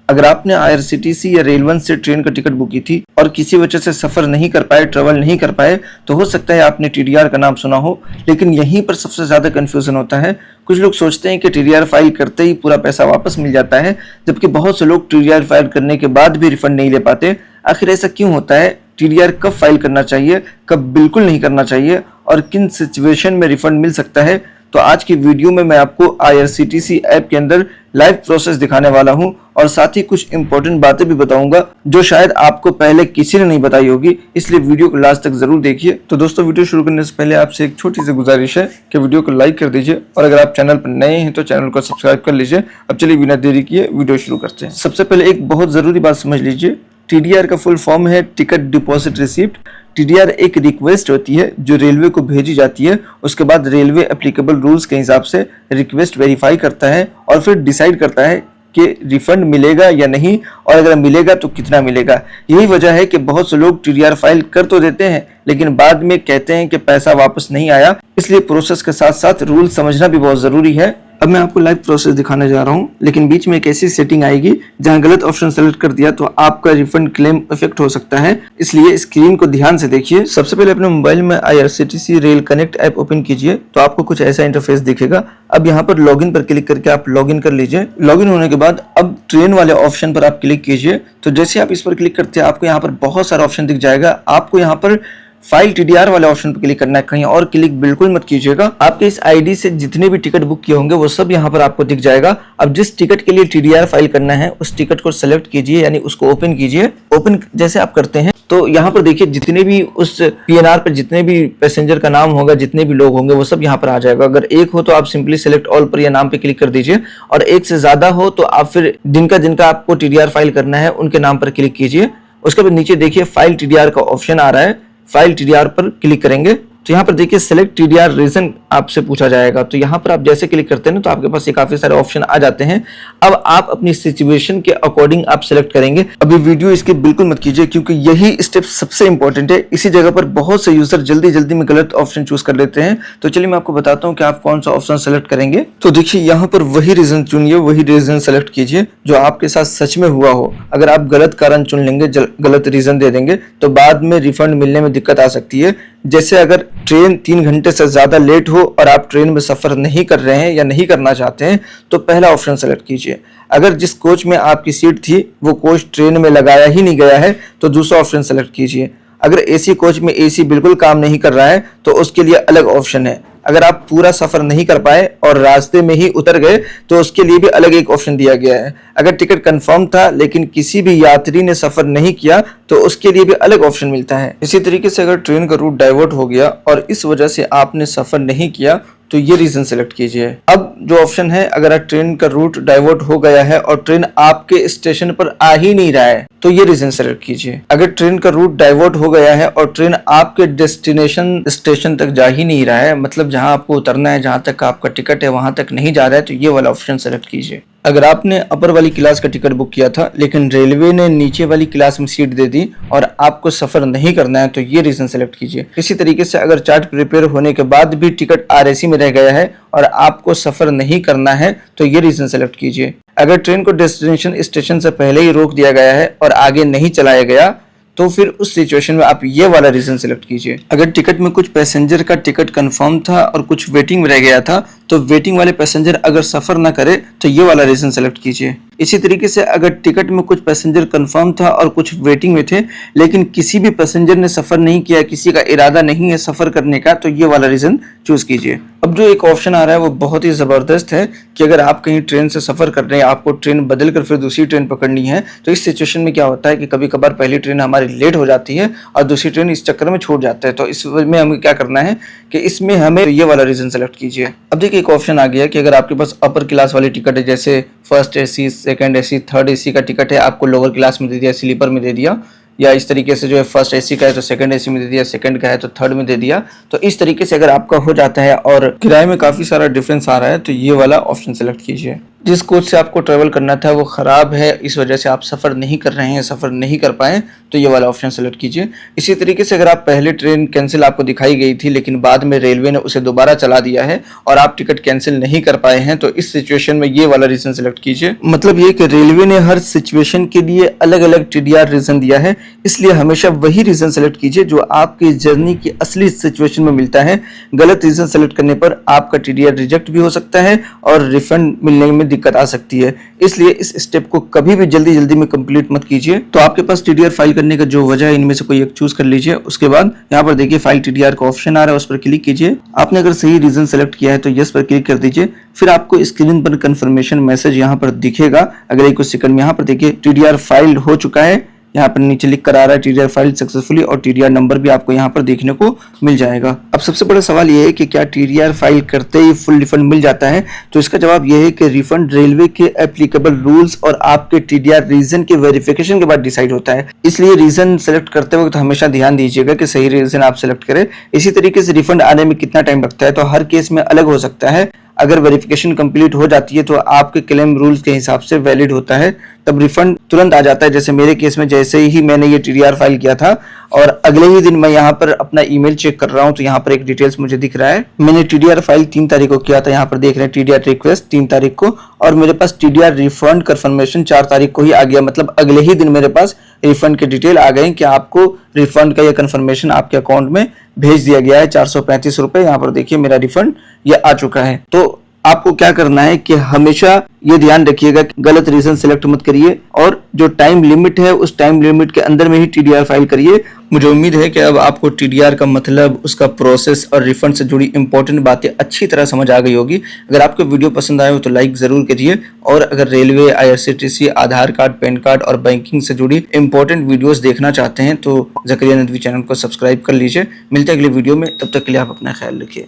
अगर आपने आईआरसीटीसी या रेल1 से ट्रेन का टिकट बुक की थी और किसी वजह से सफर नहीं कर पाए, ट्रेवल नहीं कर पाए, तो हो सकता है आपने टीडीआर का नाम सुना हो, लेकिन यहीं पर सबसे ज्यादा कंफ्यूजन होता है। कुछ लोग सोचते हैं कि टीडीआर फाइल करते ही पूरा पैसा वापस मिल जाता है, जबकि बहुत से लोग टीडीआर फाइल करने के बाद भी रिफंड नहीं ले पाते। आखिर ऐसा क्यों होता है? टीडीआर कब फाइल करना चाहिए, कब बिल्कुल नहीं करना चाहिए और किन सिचुएशन में रिफंड मिल सकता है, तो आज की वीडियो में मैं आपको आईआरसीटीसी ऐप के अंदर लाइव प्रोसेस दिखाने वाला हूं और साथ ही कुछ इंपॉर्टेंट बातें भी बताऊंगा जो शायद आपको पहले किसी ने नहीं बताई होगी, इसलिए वीडियो को लास्ट तक जरूर देखिए। तो दोस्तों, वीडियो शुरू करने से पहले आपसे एक छोटी सी गुजारिश है कि वीडियो को लाइक कर दीजिए और अगर आप चैनल पर नए हैं तो चैनल को सब्सक्राइब कर लीजिए। अब चलिए बिना देरी किए वीडियो शुरू करते हैं। सबसे पहले एक बहुत जरूरी बात समझ लीजिए, टीडीआर का फुल फॉर्म है टिकट डिपॉजिट रिसिप्ट। टीडीआर एक रिक्वेस्ट होती है जो रेलवे को भेजी जाती है, उसके बाद रेलवे एप्लीकेबल रूल्स के हिसाब से रिक्वेस्ट वेरीफाई करता है और फिर डिसाइड करता है कि रिफंड मिलेगा या नहीं, और अगर मिलेगा तो कितना मिलेगा। यही वजह है कि बहुत से लोग टीडीआर फाइल कर तो देते हैं लेकिन बाद में कहते हैं कि पैसा वापस नहीं आया। इसलिए प्रोसेस के साथ साथ रूल समझना भी बहुत जरूरी है। अब मैं आपको लाइव प्रोसेस दिखाने जा रहा हूं, लेकिन बीच में एक ऐसी सेटिंग आएगी जहां गलत ऑप्शन सेलेक्ट कर दिया तो आपका रिफंड क्लेम इफेक्ट हो सकता है, इसलिए स्क्रीन को ध्यान से देखिए। सबसे पहले अपने मोबाइल में IRCTC rail connect app open कीजिए तो आपको कुछ ऐसा इंटरफेस दिखेगा। अब यहाँ पर लॉगिन पर क्लिक करके आप लॉगिन कर लीजिए। लॉगिन होने के बाद अब ट्रेन वाले ऑप्शन पर आप क्लिक कीजिए। तो जैसे आप इस पर क्लिक करते हैं आपको यहाँ पर बहुत सारा ऑप्शन दिख जाएगा। आपको यहाँ पर फाइल टीडीआर वाले ऑप्शन पर क्लिक करना है, कहीं और क्लिक बिल्कुल मत कीजिएगा। आपके इस आईडी से जितने भी टिकट बुक किए होंगे वो सब यहाँ पर आपको दिख जाएगा। अब जिस टिकट के लिए टीडीआर फाइल करना है उस टिकट को सेलेक्ट कीजिए, यानी उसको ओपन कीजिए। ओपन जैसे आप करते हैं तो यहाँ पर देखिए जितने भी उस पीएनआर पर जितने भी पैसेंजर का नाम होगा, जितने भी लोग होंगे वो सब यहाँ पर आ जाएगा। अगर एक हो तो आप सिंपली सेलेक्ट ऑल पर या नाम पे क्लिक कर दीजिए, और एक से ज्यादा हो तो आप फिर जिनका आपको टीडीआर फाइल करना है उनके नाम पर क्लिक कीजिए। उसके बाद नीचे देखिए फाइल टीडीआर का ऑप्शन आ रहा है, फाइल टीडीआर पर क्लिक करेंगे तो यहाँ पर देखिए सेलेक्ट टीडीआर रीजन आपसे पूछा जाएगा। तो यहाँ पर आप जैसे क्लिक करते हैं ना तो आपके पास ये काफी सारे ऑप्शन आ जाते हैं। अब आप अपनी सिचुएशन के अकॉर्डिंग आप सेलेक्ट करेंगे। अभी वीडियो इसके बिल्कुल मत कीजिए क्योंकि यही स्टेप सबसे इंपॉर्टेंट है। इसी जगह पर बहुत से यूजर जल्दी में गलत ऑप्शन चूज कर लेते हैं। तो चलिए मैं आपको बताता हूँ कि आप कौन सा ऑप्शन सेलेक्ट करेंगे। तो देखिए यहाँ पर वही रीजन चुनिए, वही रीजन सेलेक्ट कीजिए जो आपके साथ सच में हुआ हो। अगर आप गलत कारण चुन लेंगे, गलत रीजन दे देंगे तो बाद में रिफंड मिलने में दिक्कत आ सकती है। जैसे अगर ट्रेन 3 घंटे से ज्यादा लेट हो और आप ट्रेन में सफर नहीं कर रहे हैं या नहीं करना चाहते हैं तो पहला ऑप्शन सेलेक्ट कीजिए। अगर जिस कोच में आपकी सीट थी वो कोच ट्रेन में लगाया ही नहीं गया है तो दूसरा ऑप्शन सेलेक्ट कीजिए। अगर एसी कोच में एसी बिल्कुल काम नहीं कर रहा है तो उसके लिए अलग ऑप्शन है। अगर आप पूरा सफर नहीं कर पाए और रास्ते में ही उतर गए तो उसके लिए भी अलग एक ऑप्शन दिया गया है। अगर टिकट कंफर्म था लेकिन किसी भी यात्री ने सफर नहीं किया तो उसके लिए भी अलग ऑप्शन मिलता है। इसी तरीके से अगर ट्रेन का रूट डाइवर्ट हो गया और इस वजह से आपने सफर नहीं किया तो ये रीजन सेलेक्ट कीजिए। अब जो ऑप्शन है, अगर ट्रेन का रूट डाइवर्ट हो गया है और ट्रेन आपके स्टेशन पर आ ही नहीं रहा है तो ये रीजन सेलेक्ट कीजिए। अगर ट्रेन का रूट डाइवर्ट हो गया है और ट्रेन आपके डेस्टिनेशन स्टेशन तक जा ही नहीं रहा है, मतलब जहां आपको उतरना है, जहां तक आपका टिकट है वहां तक नहीं जा रहा है, तो ये वाला ऑप्शन सेलेक्ट कीजिए। अगर आपने अपर वाली क्लास का टिकट बुक किया था लेकिन रेलवे ने नीचे वाली क्लास में सीट दे दी और आपको सफर नहीं करना है तो ये रीजन सेलेक्ट कीजिए। इसी तरीके से अगर चार्ट प्रिपेयर होने के बाद भी टिकट आरएसी में रह गया है और आपको सफर नहीं करना है तो ये रीजन सेलेक्ट कीजिए। अगर ट्रेन को डेस्टिनेशन स्टेशन से पहले ही रोक दिया गया है और आगे नहीं चलाया गया तो फिर उस सिचुएशन में आप ये वाला रीजन सेलेक्ट कीजिए। अगर टिकट में कुछ पैसेंजर का टिकट कंफर्म था और कुछ वेटिंग में रह गया था तो वेटिंग वाले पैसेंजर अगर सफर ना करे तो ये वाला रीजन सेलेक्ट कीजिए। इसी तरीके से अगर टिकट में कुछ पैसेंजर कंफर्म था और कुछ वेटिंग में थे लेकिन किसी भी पैसेंजर ने सफर नहीं किया, किसी का इरादा नहीं है सफर करने का, तो ये वाला रीजन चूज कीजिए। अब जो एक ऑप्शन आ रहा है वो बहुत ही जबरदस्त है कि अगर आप कहीं ट्रेन से सफर कर रहे हैं, आपको ट्रेन बदल कर फिर दूसरी ट्रेन पकड़नी है तो इस सिचुएशन में क्या होता है कि कभी कभार पहली ट्रेन हमारी लेट हो जाती है और दूसरी ट्रेन इस चक्कर में छूट जाता है। तो इसमें हमें क्या करना है कि इसमें हमें ये वाला रीजन सेलेक्ट कीजिए। अब देखिए एक ऑप्शन आ गया कि अगर आपके पास अपर क्लास वाली टिकट है, जैसे first AC, second AC, third AC का टिकट है, आपको लोअर क्लास में दे दिया, स्लीपर में दे दिया, या इस तरीके से जो है फर्स्ट एसी का है तो सेकंड एसी में दे दिया, सेकंड का है तो थर्ड में दे दिया। तो इस तरीके से अगर आपका हो जाता है और किराए में काफी सारा डिफरेंस आ रहा है तो ये वाला ऑप्शन सेलेक्ट कीजिए। जिस कोच से आपको ट्रैवल करना था वो ख़राब है, इस वजह से आप सफ़र नहीं कर रहे हैं, सफ़र नहीं कर पाए, तो ये वाला ऑप्शन सेलेक्ट कीजिए। इसी तरीके से अगर आप पहले ट्रेन कैंसिल आपको दिखाई गई थी लेकिन बाद में रेलवे ने उसे दोबारा चला दिया है और आप टिकट कैंसिल नहीं कर पाए हैं, तो इस सिचुएशन में ये वाला रीज़न सेलेक्ट कीजिए। मतलब ये कि रेलवे ने हर सिचुएशन के लिए अलग अलग TDR रीज़न दिया है, इसलिए हमेशा वही रीज़न सेलेक्ट कीजिए जो आपकी जर्नी की असली सिचुएशन में मिलता है। गलत रीज़न सेलेक्ट करने पर आपका TDR रिजेक्ट भी हो सकता है और रिफंड मिलने में दिक्कत आ सकती है, इसलिए इस स्टेप को कभी भी जल्दी में कंप्लीट मत कीजिए। तो आपके पास TDR फाइल करने का जो वजह है, इनमें से कोई एक चूज कर लीजिए। उसके बाद यहाँ पर देखिए फाइल TDR का ऑप्शन आ रहा है, उस पर क्लिक कीजिए। आपने अगर सही रीजन सेलेक्ट किया है तो यस पर क्लिक कर दीजिए। फिर आपको स्क्रीन पर कंफर्मेशन मैसेज यहाँ पर दिखेगा। अगर कुछ सेकंड में यहाँ पर देखिए TDR फाइल हो चुका है, यहाँ पर नीचे लिख कर आ रहा है TDR फाइल सक्सेसफुली, और TDR नंबर भी आपको यहाँ पर देखने को मिल जाएगा। अब सबसे बड़ा सवाल ये है कि क्या TDR फाइल करते ही फुल रिफंड मिल जाता है? तो इसका जवाब ये है कि रिफंड रेलवे के एप्लीकेबल रूल्स और आपके TDR रीजन के वेरिफिकेशन के बाद डिसाइड होता है, इसलिए रीजन सेलेक्ट करते वक्त हमेशा ध्यान दीजिएगा कि सही रीजन आप सेलेक्ट करें। इसी तरीके से रिफंड आने में कितना टाइम लगता है, तो हर केस में अलग हो सकता है। अगर वेरिफिकेशन कंप्लीट हो जाती है तो आपके क्लेम रूल्स के हिसाब से वैलिड होता है, तब रिफंड तुरंत आ जाता है। जैसे मेरे केस में जैसे ही मैंने ये TDR फाइल किया था और अगले ही दिन मैं यहाँ पर अपना ईमेल चेक कर रहा हूँ, तो यहाँ पर एक डिटेल्स मुझे दिख रहा है। मैंने TDR फाइल 3 तारीख को किया था, यहाँ पर देख रहे हैं TDR रिक्वेस्ट 3 तारीख को, और मेरे पास TDR रिफंड कंफर्मेशन 4 तारीख को ही आ गया। मतलब अगले ही दिन मेरे पास रिफंड के डिटेल आ गए कि आपको रिफंड का यह कंफर्मेशन आपके अकाउंट में भेज दिया गया है 435 रुपए। यहाँ पर देखिए मेरा रिफंड ये आ चुका है। तो आपको क्या करना है कि हमेशा ये ध्यान रखिएगा कि गलत रीजन सेलेक्ट मत करिए, और जो टाइम लिमिट है उस टाइम लिमिट के अंदर में ही TDR फाइल करिए। मुझे उम्मीद है कि अब आपको TDR का मतलब, उसका प्रोसेस और रिफंड से जुड़ी इंपॉर्टेंट बातें अच्छी तरह समझ आ गई होगी। अगर आपको वीडियो पसंद आए हो तो लाइक जरूर करिए, और अगर रेलवे, IRCTC, आधार कार्ड, पैन कार्ड और बैंकिंग से जुड़ी इंपॉर्टेंट वीडियोस देखना चाहते हैं तो ज़करिया नदवी चैनल को सब्सक्राइब कर लीजिए। मिलते हैं अगले वीडियो में, तब तक के लिए आप अपना ख्याल रखिए।